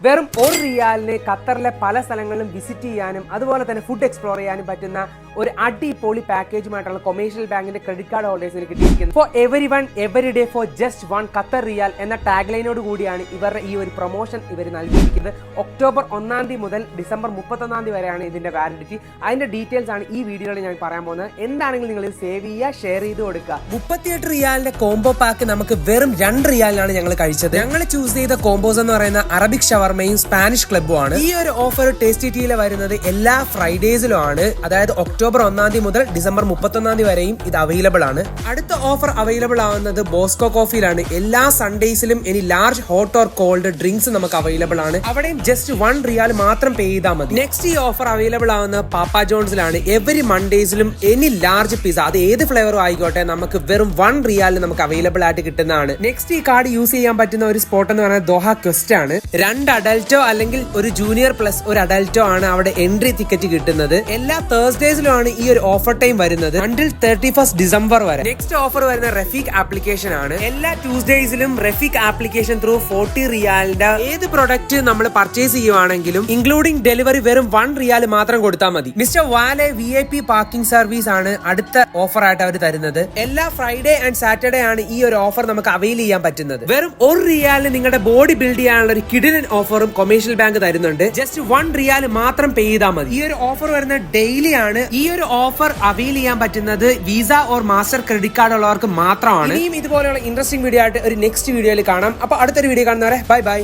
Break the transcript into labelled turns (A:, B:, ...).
A: വെറും ഒരു റിയാലിന് ഖത്തറിലെ പല സ്ഥലങ്ങളിലും വിസിറ്റ് ചെയ്യാനും അതുപോലെ തന്നെ ഫുഡ് എക്സ്പ്ലോർ ചെയ്യാനും പറ്റുന്ന ഒരു അടിപൊളി പാക്കേജുമായിട്ടുള്ള കൊമേഴ്ഷ്യൽ ബാങ്കിന്റെ ക്രെഡിറ്റ് കാർഡ് ഹോൾഡേഴ്സിന് കിട്ടിയിരിക്കുന്നത്. For every one every day for just 1 Qatar riyal എന്ന ടാഗ് ലൈനോട് കൂടിയാണ് ഇവരുടെ ഈ ഒരു പ്രൊമോഷൻ ഇവർ നൽകിയിരിക്കുന്നത്. ഒക്ടോബർ 1 മുതൽ ഡിസംബർ 31 വരെയാണ് ഇതിന്റെ വാലിഡിറ്റി. അതിന്റെ ഡീറ്റെയിൽസ് ആണ് ഈ വീഡിയോയിൽ ഞാൻ പറയാൻ പോകുന്നത്. എന്താണെങ്കിലും നിങ്ങൾ ഇത് സേവ് ചെയ്യുക, ഷെയർ ചെയ്ത് കൊടുക്കുക. 38 റിയാലിന്റെ കോംബോ പാക്ക് നമുക്ക് വെറും 2 റിയാലിനാണ് ഞങ്ങൾ കഴിച്ചത്. ഞങ്ങൾ ചൂസ് ചെയ്ത കോംബോസ് എന്ന് പറയുന്ന അറബിക് ഷവർമയും സ്പാനിഷ് ക്ലബും ആണ്. ഈ ഒരു ഓഫർ ടേസ്റ്റി ടീയിൽ വരുന്നത് എല്ലാ ഫ്രൈഡേസിലും ആണ്. അതായത് ഒക്ടോബർ 1 മുതൽ ഡിസംബർ 31 വരെയും ഇത് അവൈലബിൾ ആണ്. അടുത്ത ഓഫർ അവൈലബിൾ ആവുന്നത് ബോസ്കോ കോഫിയിലാണ്. എല്ലാ സൺഡേസിലും ഇനി large hot or called drinks നമുക്ക് അവൈലബിൾ ആണ്. അവിടെയും ജസ്റ്റ് 1 റിയാൽ മാത്രം പേ ചെയ്താൽ മതി. നെക്സ്റ്റ് ഈ ഓഫർ അവൈലബിൾ ആവുന്ന പാപ്പ ജോൺസിലാണ്. എവരി മൺഡേസിലും എനി ലാർജ് പിസ്സ, അത് ഏത് ഫ്ലേവറും ആയിക്കോട്ടെ, നമുക്ക് വെറും 1 റിയാലിന് നമുക്ക് അവൈലബിൾ ആയിട്ട് കിട്ടുന്നതാണ്. നെക്സ്റ്റ് ഈ കാർഡ് യൂസ് ചെയ്യാൻ പറ്റുന്ന ഒരു സ്പോട്ട് എന്ന് പറയുന്നത് ദോഹ ക്വസ്റ്റ് ആണ്. 2 അഡൽറ്റോ അല്ലെങ്കിൽ ഒരു ജൂനിയർ പ്ലസ് ഒരു അഡൽറ്റോ ആണ് അവിടെ എൻട്രി ടിക്കറ്റ് കിട്ടുന്നത്. എല്ലാ തേഴ്സ്ഡേസിലും ആണ് ഈ ഒരു ഓഫർ ടൈം വരുന്നത് അണ്ടിൽ 31 ഡിസംബർ വരെ. നെക്സ്റ്റ് ഓഫർ വരുന്ന റഫീഖ് ആപ്ലിക്കേഷൻ ആണ്. എല്ലാ ട്യൂസ്ഡേസിലും റഫീഖ് ആപ്ലിക്കേഷൻ ത്രൂ 40 റിയാലിന്റെ ഏത് പ്രൊഡക്റ്റ് നമ്മൾ പർച്ചേസ് ചെയ്യുവാണെങ്കിലും ഇൻക്ലൂഡിംഗ് ഡെലിവറി വെറും 1 റിയാൽ മാത്രം കൊടുത്താൽ മതി. മിസ്റ്റർ വാലെ VIP പാർക്കിംഗ് സർവീസ് ആണ് അടുത്ത ഓഫർ ആയിട്ട് അവർ തരുന്നത്. എല്ലാ ഫ്രൈഡേ ആൻഡ് സാറ്റർഡേ ആണ് ഈ ഒരു ഓഫർ നമുക്ക് അവൈൽ ചെയ്യാൻ പറ്റുന്നത്. വെറും 1 റിയാലിന് നിങ്ങളുടെ ബോഡി ബിൽഡ് ചെയ്യാനുള്ള ഒരു കിടിലൻ ഓഫറും കൊമേഴ്ഷ്യൽ ബാങ്ക് തരുന്നുണ്ട്. ജസ്റ്റ് 1 റിയാൽ മാത്രം പേ ചെയ്താൽ മതി. ഈ ഒരു ഓഫർ വരുന്ന ഡെയിലി ആണ്. ഈ ഒരു ഓഫർ അവൈൽ ചെയ്യാൻ പറ്റുന്നത് visa or master credit card ഉള്ളവർക്ക് മാത്രമാണ്. ഇനിയും ഇതുപോലെയുള്ള ഇൻട്രസ്റ്റിംഗ് വീഡിയോ ആയിട്ട് ഒരു നെക്സ്റ്റ് വീഡിയോയിൽ കാണാം. അപ്പൊ അടുത്തൊരു വീഡിയോ കാണുന്നവരെ ബൈ ബൈ.